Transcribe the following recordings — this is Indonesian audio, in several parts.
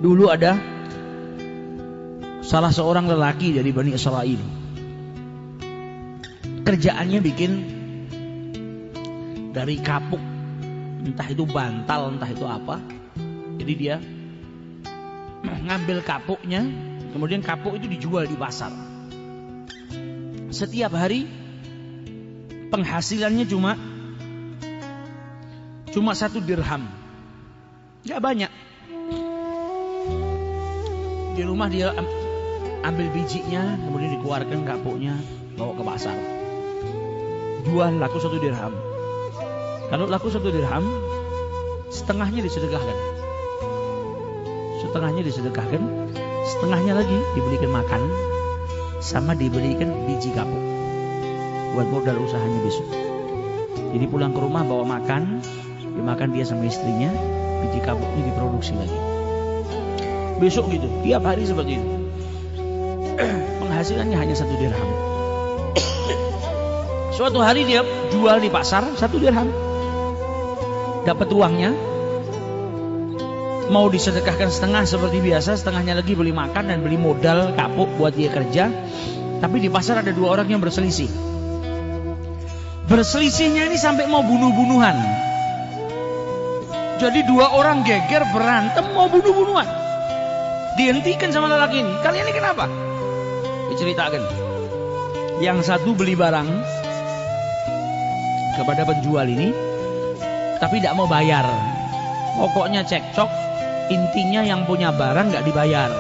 Dulu ada salah seorang lelaki dari Bani Israel. Kerjaannya bikin dari kapuk, entah itu bantal, entah itu apa. Jadi dia ngambil kapuknya, kemudian kapuk itu dijual di pasar. Setiap hari penghasilannya cuma 1 dirham, nggak banyak. Di rumah dia ambil bijinya, kemudian dikeluarkan kapuknya, bawa ke pasar, jual, laku 1 dirham. Kalau laku 1 dirham, setengahnya disedekahkan, setengahnya lagi dibelikan makan, sama dibelikan biji kapuk buat modal usahanya besok. Jadi pulang ke rumah bawa makan, dimakan dia sama istrinya, biji kapuknya diproduksi lagi. Besok gitu, tiap hari seperti itu. Penghasilannya hanya 1 dirham. Suatu hari dia jual di pasar 1 dirham, dapat uangnya, mau disedekahkan setengah seperti biasa, setengahnya lagi beli makan dan beli modal kapuk buat dia kerja. Tapi di pasar ada 2 orang yang berselisih. Berselisihnya ini sampai mau bunuh-bunuhan. Jadi 2 orang geger berantem mau bunuh-bunuhan. Dihentikan sama lelaki ini. Kalian ini kenapa? Diceritakan. Yang satu beli barang kepada penjual ini, tapi tidak mau bayar. Pokoknya cekcok, intinya yang punya barang nggak dibayar.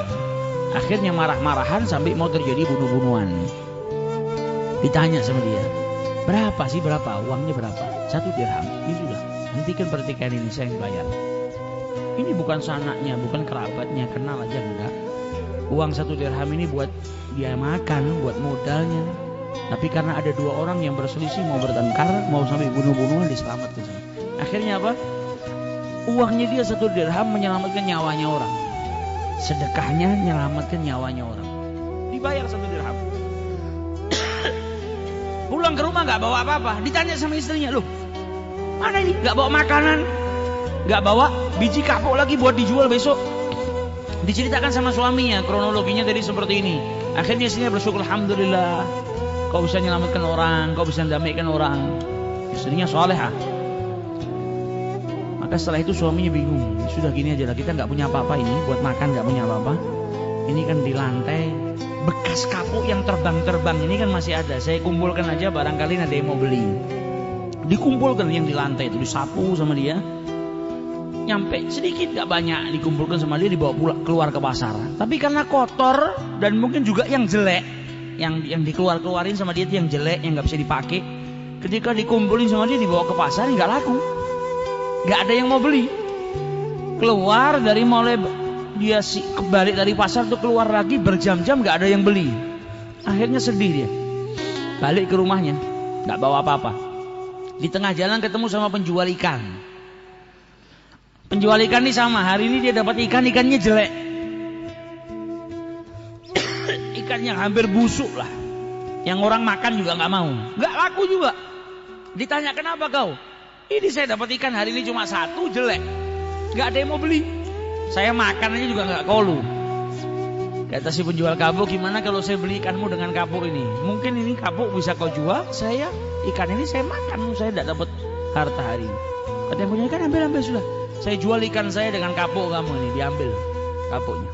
Akhirnya marah-marahan sampai mau terjadi bunuh-bunuhan. Ditanya sama dia, berapa sih, berapa? Uangnya berapa? 1 dirham. Ini sudah, hentikan pertikaian ini, saya yang bayar. Ini bukan sanaknya, bukan kerabatnya, kenal aja enggak. Uang 1 dirham ini buat dia makan, buat modalnya. Tapi karena ada 2 orang yang berselisih, mau bertengkar, mau sampai bunuh-bunuhan, diselamatkan. Akhirnya apa? Uangnya dia 1 dirham menyelamatkan nyawanya orang. Sedekahnya menyelamatkan nyawanya orang. Dibayar 1 dirham. Pulang ke rumah nggak bawa apa-apa. Ditanya sama istrinya, loh, mana ini? Nggak bawa makanan, nggak bawa biji kapuk lagi buat dijual besok. Diceritakan sama suaminya, kronologinya tadi seperti ini. Akhirnya istrinya bersyukur, alhamdulillah, kau bisa menyelamatkan orang, kau bisa mendamaikan orang. Istrinya salehah. Maka setelah itu suaminya bingung. Sudah gini aja lah, kita nggak punya apa-apa ini, buat makan nggak punya apa-apa. Ini kan di lantai bekas kapuk yang terbang-terbang ini kan masih ada. Saya kumpulkan aja, barangkali ada yang mau beli. Dikumpulkan yang di lantai itu, disapu sama dia. Nyampe sedikit gak banyak, dikumpulkan sama dia, dibawa pulang keluar ke pasar. Tapi karena kotor dan mungkin juga yang jelek, yang dikeluarin sama dia itu yang jelek, yang nggak bisa dipakai. Ketika dikumpulin sama dia, dibawa ke pasar, nggak laku, nggak ada yang mau beli. Keluar dari mulai dia kebalik dari pasar tuh, keluar lagi berjam-jam nggak ada yang beli. Akhirnya sedih dia, balik ke rumahnya, nggak bawa apa-apa. Di tengah jalan ketemu sama penjual ikan. Penjual ikan ini sama, hari ini dia dapat ikannya jelek. Ikan yang hampir busuk lah, yang orang makan juga nggak mau, nggak laku juga. Ditanya, kenapa kau? Ini saya dapat ikan hari ini cuma 1, jelek, nggak ada yang mau beli. Saya makan aja juga nggak kolu. Kata si penjual kapuk, gimana kalau saya beli ikanmu dengan kapuk ini? Mungkin ini kapuk bisa kau jual, saya ikan ini saya makan, saya tidak dapat harta hari ini. Kata yang punya ikan, ambil sudah. Saya jual ikan saya dengan kapuk kamu ini, diambil kapuknya.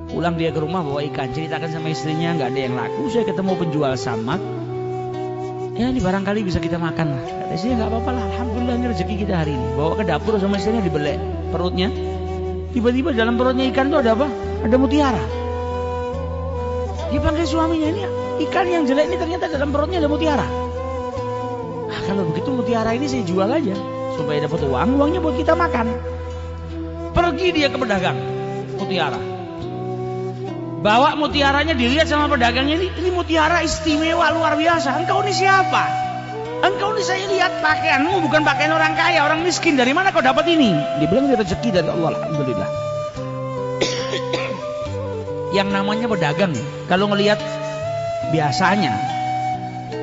Pulang dia ke rumah bawa ikan, ceritakan sama istrinya, nggak ada yang laku. Saya ketemu penjual samak, ya ini barangkali bisa kita makan lah. Kata istrinya, nggak apa-apa lah, alhamdulillah ini rezeki kita hari ini. Bawa ke dapur sama istrinya, dibelek perutnya. Tiba-tiba dalam perutnya ikan itu ada apa? Ada mutiara. Dia panggil suaminya, ini ikan yang jelek ini ternyata dalam perutnya ada mutiara. Nah, kalau begitu mutiara ini saya jual aja supaya dapat uang, uangnya buat kita makan. Pergi dia ke pedagang mutiara, bawa mutiaranya, dilihat sama pedagangnya, ini mutiara istimewa luar biasa. Engkau ini siapa? Engkau ini saya lihat pakaianmu bukan pakaian orang kaya, orang miskin. Dari mana kau dapat ini? Dia bilang ini rezeki dari Allah, alhamdulillah. Yang namanya pedagang, kalau ngelihat biasanya,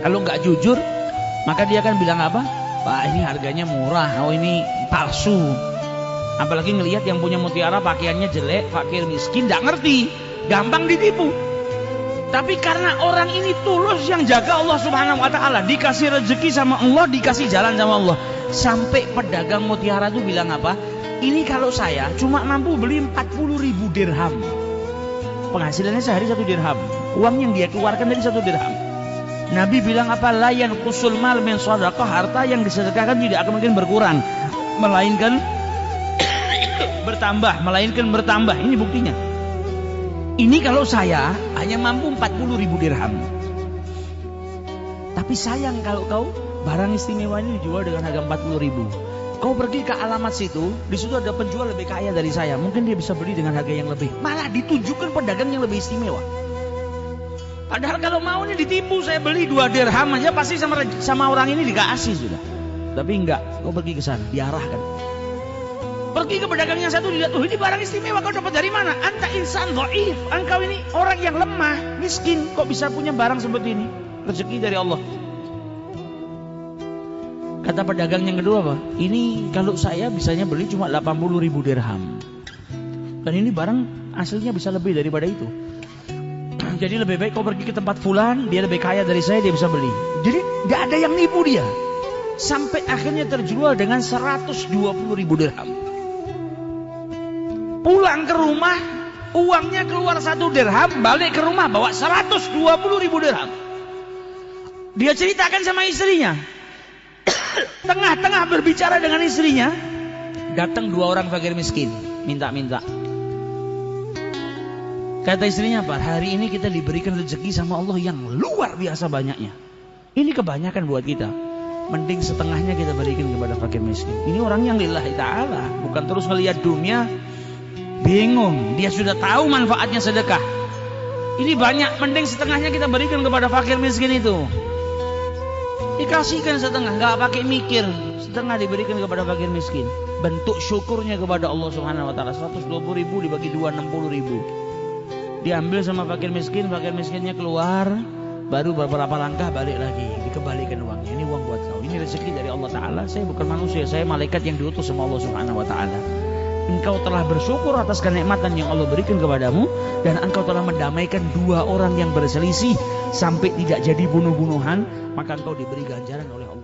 kalau nggak jujur, maka dia akan bilang apa? Pak, ini harganya murah, oh ini palsu. Apalagi ngelihat yang punya mutiara pakaiannya jelek, fakir miskin, tidak ngerti, gampang ditipu. Tapi karena orang ini tulus yang jaga Allah Subhanahu wa taala, dikasih rezeki sama Allah, dikasih jalan sama Allah. Sampai pedagang mutiara itu bilang apa? Ini kalau saya cuma mampu beli 40.000 dirham. Penghasilannya sehari 1 dirham. Uang yang dia keluarkan dari 1 dirham. Nabi bilang apa? La yanqusul mal min shadaqah, harta yang disedekahkan tidak akan mungkin berkurang, melainkan bertambah. Ini buktinya. Ini kalau saya hanya mampu 40.000 dirham. Tapi sayang kalau kau barang istimewa ini dijual dengan harga 40.000. Kau pergi ke alamat situ, di situ ada penjual lebih kaya dari saya. Mungkin dia bisa beli dengan harga yang lebih. Malah ditunjukkan pedagang yang lebih istimewa. Padahal kalau mau nih ditipu, saya beli 2 dirham aja pasti sama orang ini dikasih sudah. Tapi enggak, kau pergi ke sana, diarahkan. Pergi ke pedagang yang satu, dilihat, ini barang istimewa, kau dapat dari mana? Anta insan dhaif. Engkau ini orang yang lemah, miskin, kok bisa punya barang seperti ini? Rezeki dari Allah. Kata pedagang yang kedua apa? Ini kalau saya bisanya beli cuma 80.000 dirham. Dan ini barang aslinya bisa lebih daripada itu. Jadi lebih baik kau pergi ke tempat fulan, dia lebih kaya dari saya, dia bisa beli. Jadi tidak ada yang nipu dia. Sampai akhirnya terjual dengan 120.000 dirham. Pulang ke rumah, uangnya keluar 1 dirham, balik ke rumah bawa 120.000 dirham. Dia ceritakan sama istrinya. Tengah-tengah berbicara dengan istrinya, datang 2 orang fakir miskin, minta-minta. Kata istrinya apa? Hari ini kita diberikan rezeki sama Allah yang luar biasa banyaknya. Ini kebanyakan buat kita. Mending setengahnya kita berikan kepada fakir miskin. Ini orang yang lillahi ta'ala, bukan terus ngelihat dunia bingung. Dia sudah tahu manfaatnya sedekah. Ini banyak, mending setengahnya kita berikan kepada fakir miskin itu. Dikasihkan setengah, nggak pakai mikir, setengah diberikan kepada fakir miskin. Bentuk syukurnya kepada Allah Subhanahu wa taala. 120.000 dibagi 2, 60.000. Diambil sama fakir miskinnya keluar, baru beberapa langkah balik lagi, dikembalikan uangnya. Ini uang buat kau, ini rezeki dari Allah Taala. Saya bukan manusia, saya malaikat yang diutus sama Allah Subhanahu wa taala. Engkau telah bersyukur atas kenikmatan yang Allah berikan kepadamu, dan engkau telah mendamaikan 2 orang yang berselisih sampai tidak jadi bunuh-bunuhan, maka engkau diberi ganjaran oleh Allah.